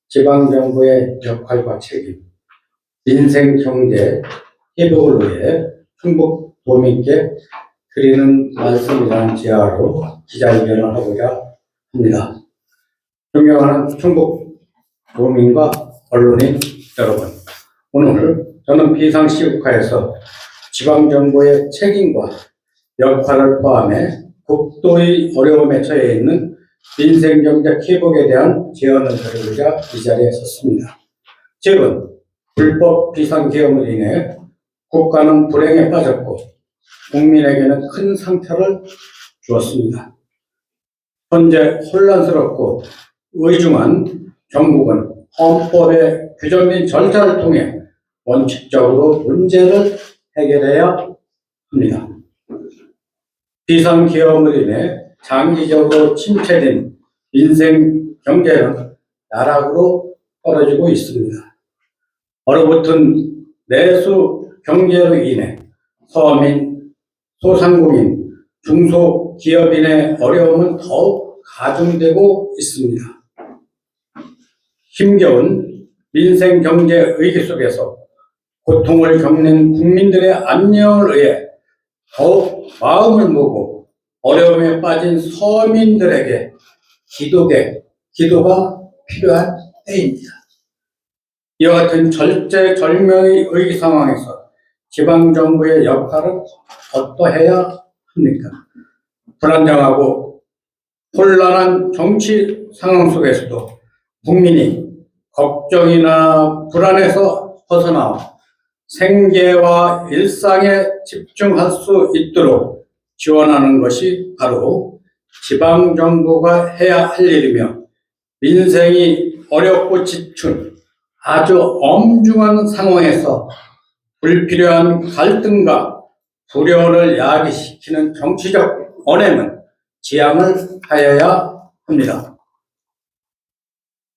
지방정부의 역할과 책임, 민생 경제 회복을 위해 충북 도민께 드리는 말씀이라는 제안으로 기자회견을 하고자 합니다. 존경하는 충북 도민과 언론인 여러분, 오늘 저는 비상시국화에서 지방정부의 책임과 역할을 포함해 극도의 어려움에 처해 있는 민생경제 회복에 대한 제안을 드리고자 이 자리에 섰습니다. 최근 불법 비상계엄으로 인해 국가는 불행에 빠졌고 국민에게는 큰 상처를 주었습니다. 현재 혼란스럽고 의중한 정국은 헌법에 규정된 절차를 통해 원칙적으로 문제를 해결해야 합니다. 비상계엄으로 인해 장기적으로 침체된 민생 경제는 나락으로 떨어지고 있습니다. 얼어붙은 내수 경제로 인해 서민, 소상공인, 중소기업인의 어려움은 더욱 가중되고 있습니다. 힘겨운 민생 경제 위기 속에서 고통을 겪는 국민들의 안녕을 위해 더욱 마음을 모으고 어려움에 빠진 서민들에게 기도가 필요한 때입니다. 이와 같은 절체절명의 위기 상황에서 지방정부의 역할은 어떠해야 합니까? 불안정하고 혼란한 정치 상황 속에서도 국민이 걱정이나 불안에서 벗어나 생계와 일상에 집중할 수 있도록 지원하는 것이 바로 지방정부가 해야 할 일이며, 민생이 어렵고 지춘 아주 엄중한 상황에서 불필요한 갈등과 불연을 야기시키는 정치적 언행은 지양을 하여야 합니다.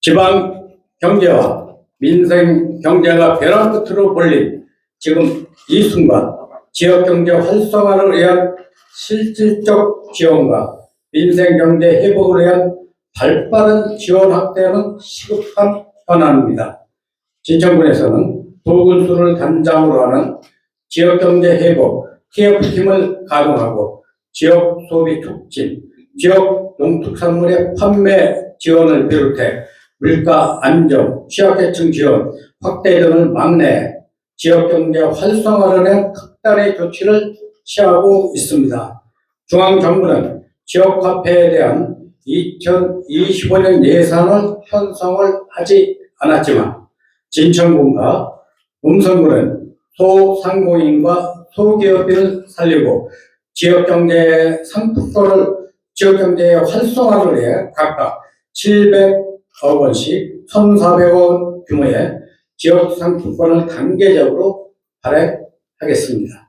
지방 경제와 민생 경제가 벼랑 끝으로 몰린 지금 이 순간 지역 경제 활성화를 위한 실질적 지원과 민생 경제 회복을 위한 발빠른 지원 확대는 시급한 현안입니다. 진천군에서는 도군수를 단장으로 하는 지역 경제 회복 TF팀을 가동하고 지역 소비 촉진, 지역 농특산물의 판매 지원을 비롯해 물가 안정, 취약계층 지원, 확대 등을 막내 지역경제 활성화를 위한 특단의 조치를 취하고 있습니다. 중앙정부는 지역화폐에 대한 2025년 예산을 편성을 하지 않았지만 진천군과 음성군은 소상공인과 소기업을 살리고 지역경제 상품권을 지역경제의 활성화를 위해 각각 700억 원씩 1,400원 규모의 지역 상품권을 단계적으로 발행하겠습니다.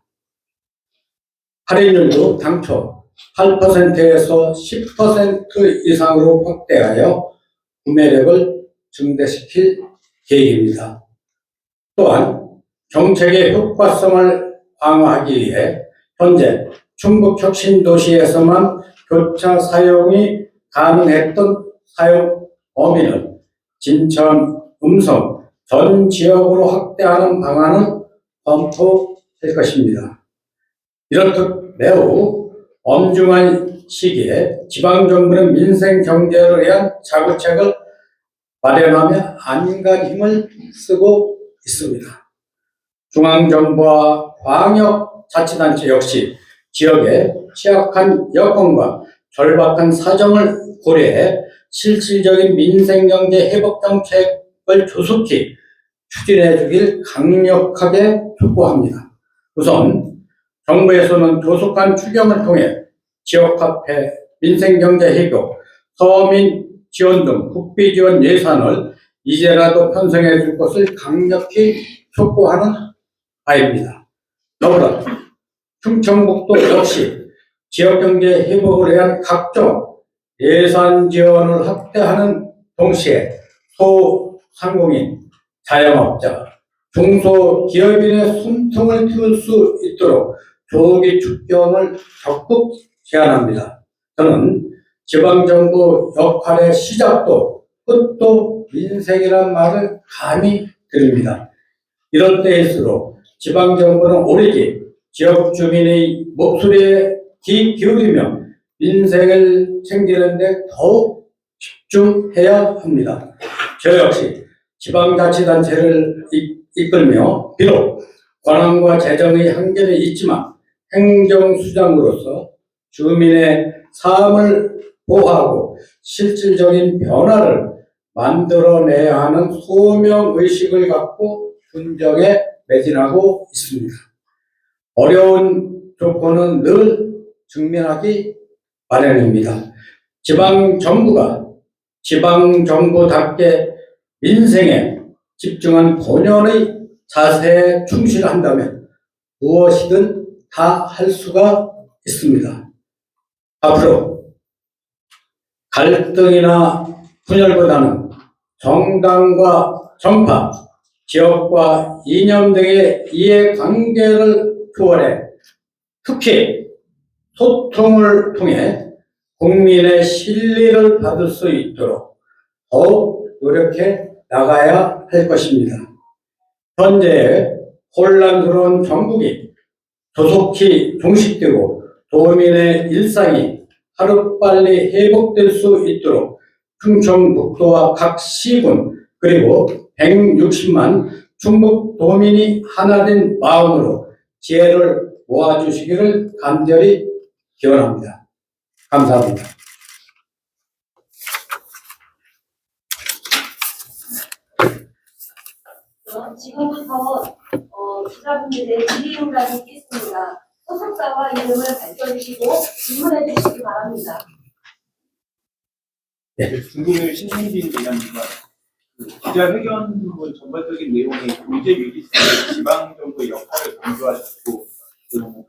할인율도 당초 8%에서 10% 이상으로 확대하여 구매력을 증대시킬 계획입니다. 또한 정책의 효과성을 강화하기 위해 현재 충북 혁신도시에서만 교차 사용이 가능했던 사용 범위를 진천, 음성 전 지역으로 확대하는 방안을 검토할 것입니다. 이렇듯 매우 엄중한 시기에 지방정부는 민생 경제를 위한 자구책을 마련하며 안간 힘을 쓰고 있습니다. 중앙정부와 광역자치단체 역시 지역의 취약한 여건과 절박한 사정을 고려해 실질적인 민생경제 회복 정책을 조속히 추진해 주길 강력하게 촉구합니다. 우선 정부에서는 조속한 추경을 통해 지역화폐, 민생경제 회복, 서민 지원 등 국비 지원 예산을 이제라도 편성해 줄 것을 강력히 촉구하는 바입니다. 더불어 충청북도 역시 지역경제 회복을 위한 각종 예산 지원을 확대하는 동시에 소상공인, 자영업자, 중소기업인의 숨통을 틔울 수 있도록 조기 축경을 적극 제안합니다. 저는 지방정부 역할의 시작도 끝도 민생이란 말을 감히 드립니다. 이럴 때일수록 지방정부는 오로지 지역 주민의 목소리에 귀 기울이며 민생을 챙기는 데 더욱 집중해야 합니다. 저 역시 지방자치단체를 이끌며 비록 권한과 재정의 한계는 있지만 행정수장으로서 주민의 삶을 보호하고 실질적인 변화를 만들어내야 하는 소명의식을 갖고 군정에 매진하고 있습니다. 어려운 조건은 늘 직면하기 마련입니다. 지방정부가 지방정부답게 민생에 집중한 본연의 자세에 충실한다면 무엇이든 다 할 수가 있습니다. 앞으로 갈등이나 분열보다는 정당과 정파, 지역과 이념 등의 이해관계를 초월해 특히 소통을 통해 국민의 신뢰를 받을 수 있도록 더욱 노력해 나가야 할 것입니다. 현재 혼란스러운 정국이 조속히 종식되고 도민의 일상이 하루빨리 회복될 수 있도록 충청북도와 각 시군 그리고 160만 충북도민이 하나된 마음으로 지혜를 모아주시기를 간절히 기원합니다. 감사합니다. 지금부터 기자분들의 질의응답이 있겠습니다. 소속사와 이름을 밝혀주시고 질문해 주시기 바랍니다. 네, 중국의 신성진 기자입니다. 기자회견문 전반적인 내용이 경제 위기 속에 지방정부의 역할을 강조하셨고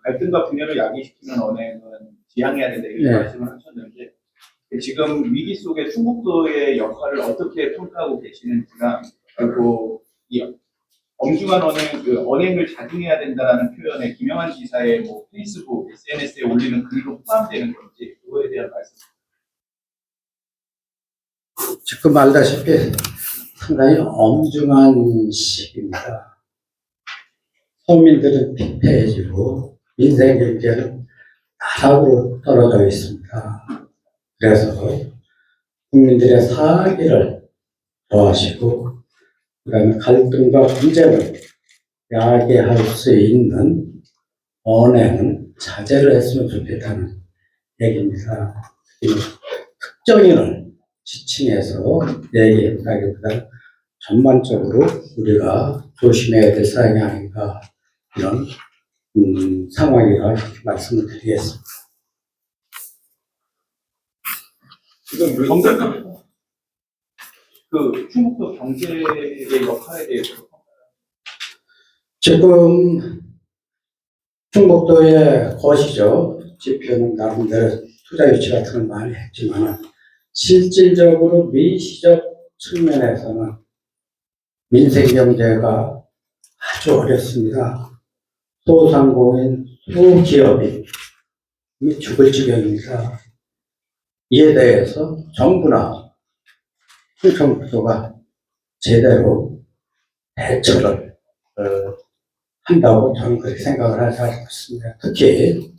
갈등과 분열을 야기시키는 언행은 지양해야 된다 이렇게 말씀을 하셨는데 지금 위기 속에 충북도의 역할을 어떻게 평가하고 계시는지나 그리고 이 엄중한 언행을 자중해야 된다라는 표현에 김영한 지사의 페이스북, SNS에 올리는 글도 포함되는 건지 그거에 대한 말씀. 지금 알다시피 상당히 엄중한 시기입니다. 서민들은 피폐해지고 민생 경제는 나락으로 떨어져 있습니다. 그래서 국민들의 살기를 도와주시고 그다음에 갈등과 분쟁을 야기할 수 있는 언행은 자제를 했으면 좋겠다는 얘기입니다. 특정인을 지칭해서 얘기했다기보다 전반적으로 우리가 조심해야 될 사항이 아닌가 이런 상황이라 말씀을 드리겠습니다. 지금 충북도 경제의 역할에 대해서 지금 충북도의 것이죠. 지표는 나름대로 투자 유치 같은 걸 많이 했지만 실질적으로 미시적 측면에서는 민생 경제가 아주 어렵습니다. 소상공인, 소기업이 이미 죽을 지경입니다. 이에 대해서 정부나 충청북도가 제대로 대처를 한다고 저는 그렇게 생각을 하지 않습니다. 특히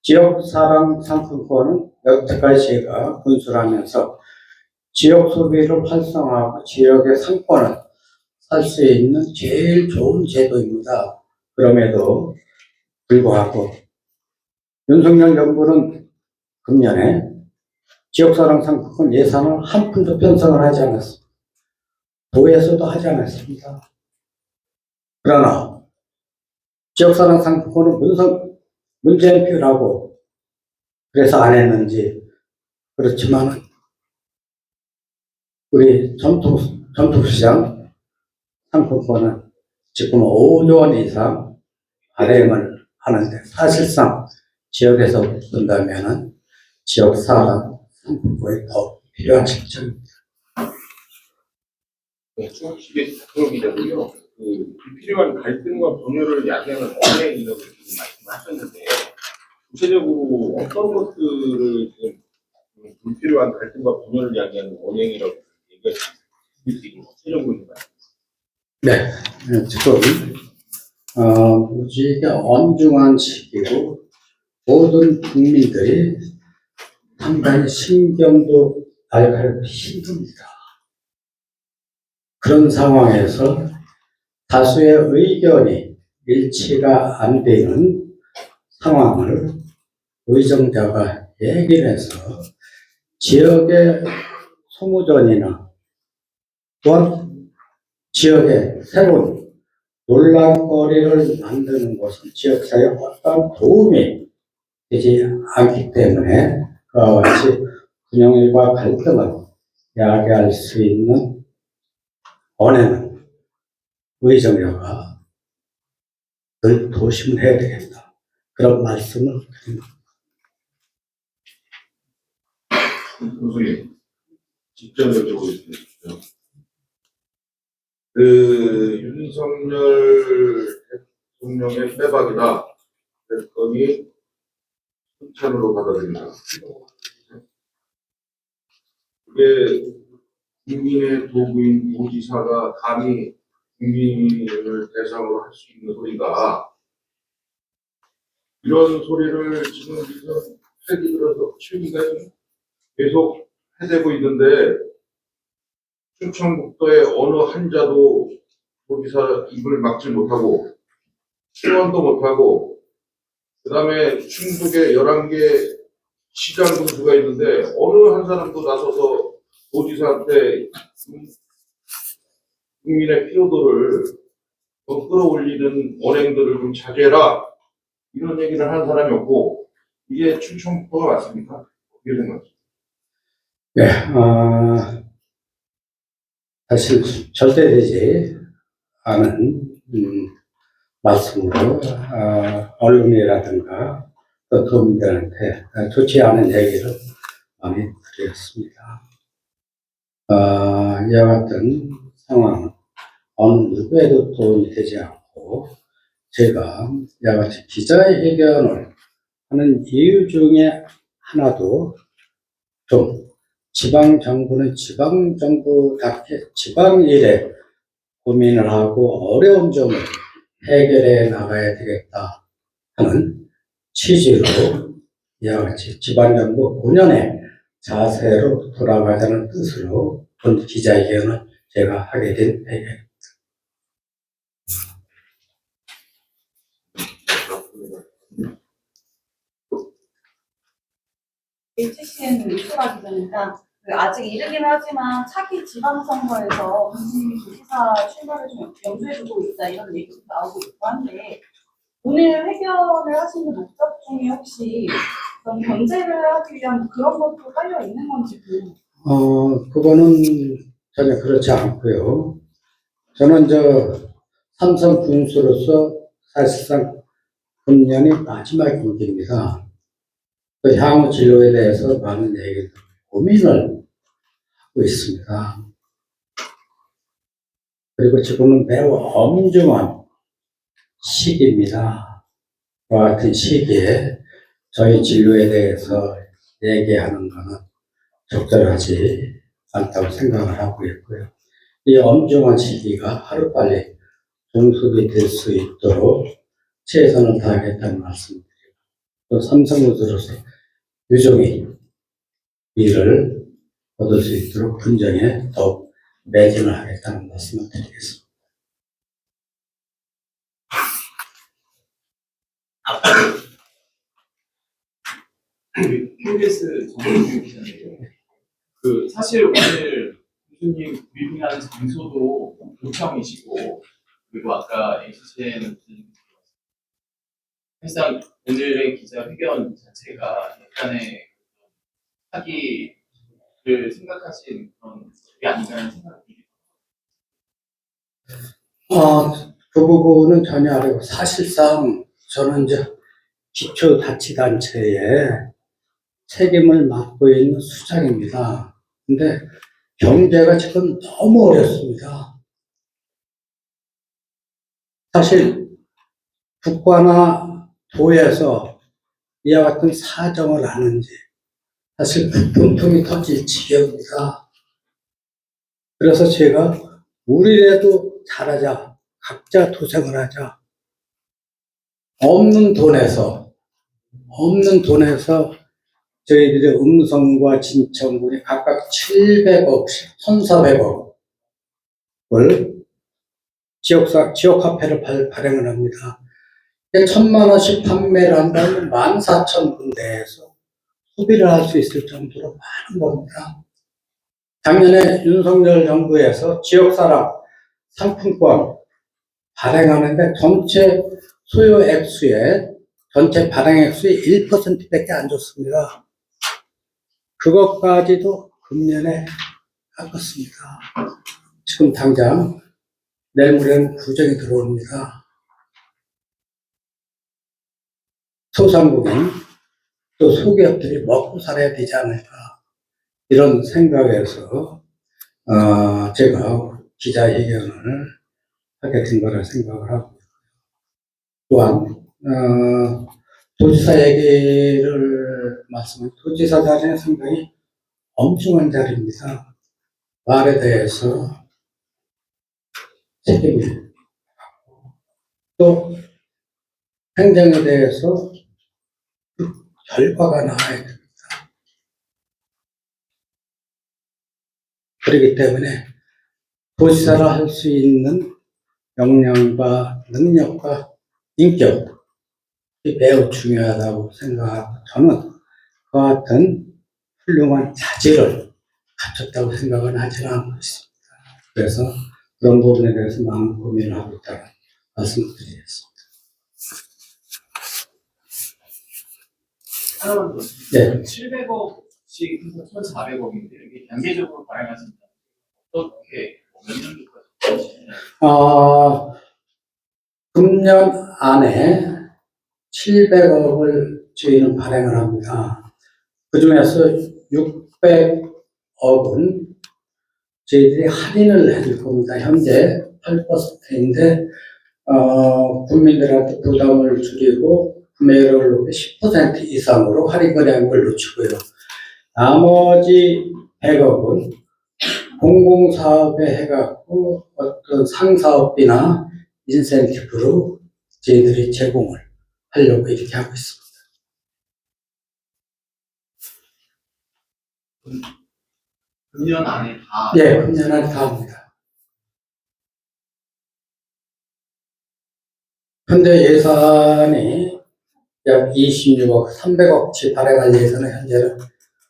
지역사랑 상품권은 여태까지 제가 군수하면서 지역 소비를 활성화하고 지역의 상권을 살 수 있는 제일 좋은 제도입니다. 그럼에도 불구하고 윤석열 정부는 금년에 지역사랑 상품권 예산을 한 푼도 편성을 하지 않았습니다. 도에서도 하지 않았습니다. 그러나 지역사랑 상품권은 문제인표라고 그래서 안 했는지 그렇지만 우리 전통시장 상품권은 지금 5조 원 이상 발행을 하는데 사실상 지역에서 본다면은 지역사랑 상품권이 더 필요한 시점입니다. 네, 중앙시계 작성기자고요. 불필요한 갈등과 분열을 야기하는 언행이라고 지금 말씀하셨는데 구체적으로 어떤 것들을 지금 불필요한 갈등과 분열을 야기하는 언행이라고 얘기하십니까? 일찍이 최종군이 네, 지금 무지개 엄중한 시기고 모든 국민들이 상당히 신경도 날카롭고 힘듭니다. 그런 상황에서 다수의 의견이 일치가 안 되는 상황을 의정자가 얘기를 해서 지역의 소모전이나 또한 지역의 새로운 논란거리를 만드는 것은 지역사회에 어떤 도움이 되지 않기 때문에 그와 같이 분열과 갈등을 야기할 수 있는 언행은 의정자가 늘 조심을 해야 되겠다. 그런 말씀을 드립니다. 교수님, 직접 여쭤보겠습니다. 그 윤석열 대통령의 빼박이다 그랬더니 칭찬으로 받아들인다. 그게 국민의 도구인 도지사가 감히 국민을 대상으로 할 수 있는 소리가, 이런 소리를 지금 최근 들어서 최기가 계속 해대고 있는데, 충청북도의 어느 한자도 도지사 입을 막지 못하고 수원도 못하고, 그 다음에 충북에 11개 시장 군수가 있는데 어느 한 사람도 나서서 도지사한테 국민의 피로도를 더 끌어올리는 언행들을 좀 자제해라, 이런 얘기를 하는 사람이 없고, 이게 충청북도가 맞습니까? 어떻게 생각하세요? 네, 사실 절대 되지 않은 말씀으로 언론이라든가 또 도민들한테 좋지 않은 얘기를 많이 드렸습니다. 이와 같은 상황은 어느 누구에도 도움이 되지 않고, 제가 이와 같이 기자회견을 하는 이유 중에 하나도 좀 지방정부는 지방정부답게 지방일에 고민을 하고 어려운 점을 해결해 나가야 되겠다 하는 취지로 이와 같이 지방정부 본연의 자세로 돌아가자는 뜻으로 본 기자회견을 제가 하게 된 배경입니다. HCN 뉴스가 기자니까 아직 이르긴 하지만 차기 지방선거에서 문재인이 도지사 출마를 좀 염두에 두고 있다 이런 얘기도 나오고 있고 한데, 오늘 회견을 하시는 목적 중에 혹시 그런 견제를 하기 위한 그런 것도 깔려 있는 건지 궁금해요. 그거는 전혀 그렇지 않고요. 저는 삼성 군수로서 사실상 금년이 마지막 임기입니다. 그 향후 진로에 대해서 많은 얘기들, 고민을 하고 있습니다. 그리고 지금은 매우 엄중한 시기입니다. 그와 같은 시기에 저희 진로에 대해서 얘기하는 것은 적절하지 않다고 생각을 하고 있고요. 이 엄중한 시기가 하루빨리 종속이 될 수 있도록 최선을 다하겠다는 말씀드리고, 또 삼성으로서 유종의 일을 얻을 수 있도록 군정에 더욱 매진을 하겠다는 말씀을 드리겠습니다. KBS 정준규 기자인데요. 사실 오늘 교수님 브리핑하는 장소도 도청이시고, 그리고 아까 HCN 사실상 오늘의 기자회견 자체가 약간의 사기를 생각하신 그런 게 아닌가라는 생각이 듭니다. 그 부분은 전혀 아니고, 사실상 저는 기초자치단체에 책임을 맡고 있는 수장입니다. 근데 경제가 지금 너무 어렵습니다. 사실 국가나 도에서 이와 같은 사정을 하는지 사실 분통이 터질 지경입니다. 그래서 제가 우리라도 잘하자. 각자 도생을 하자. 없는 돈에서 저희들의 음성과 진천군이 각각 700억씩, 1,400억을 지역화폐를 발행을 합니다. 1,000만 원씩 판매를 한다면 14,000군데에서 소비를 할 수 있을 정도로 많은 겁니다. 작년에 윤석열 정부에서 지역사랑 상품권 발행하는데 전체 소요 액수의 전체 발행 액수의 1%밖에 안 줬습니다. 그것까지도 금년에 깎았습니다. 지금 당장 내일 모레는 구정이 들어옵니다. 소상공인 또 소기업들이 먹고 살아야 되지 않을까 이런 생각에서 제가 기자회견을 하게 된 거라 생각을 하고 또한 도지사 얘기를 도지사 자리는 상당히 엄중한 자리입니다. 말에 대해서 책임을 갖고 또 행정에 대해서 결과가 나와야 됩니다. 그렇기 때문에 도지사를 할 수 있는 역량과 능력과 인격이 매우 중요하다고 생각하고 저는 그와 같은 훌륭한 자질을 갖췄다고 생각은 하지는 않고 있습니다. 그래서 그런 부분에 대해서 많은 고민을 하고 있다는 말씀을 드리겠습니다. 네. 700억씩 1,400억인데 이게 단계적으로 발행하신다. 어떻게 몇 년도까지? 금년 안에 700억을 저희는 발행을 합니다. 그 중에서 600억은 저희들이 할인을 해줄 겁니다. 현재 8%인데, 국민들한테 부담을 줄이고 구매율을 높여 10% 이상으로 할인 금액을 늦추고요. 나머지 100억은 공공사업에 해갖고 어떤 상사업비나 인센티브로 저희들이 제공을 하려고 이렇게 하고 있습니다. 금년 안에 다. 네, 금년 안에 다 합니다. 현재 예산이 약 26억, 300억치 발행할 예산을 현재는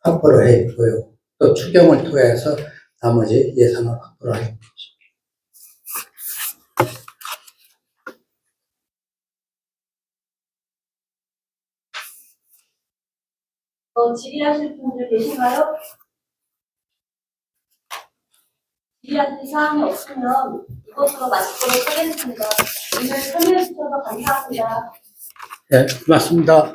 확보를 해 있고요. 또 추경을 통해서 나머지 예산을 확보를 해 있습니다. 질의하실 분들 계신가요? 질의하실 사항이 없으면 이것으로 마치도록 하겠습니다. 오늘 참여해 주셔서 감사합니다. 네, 맞습니다.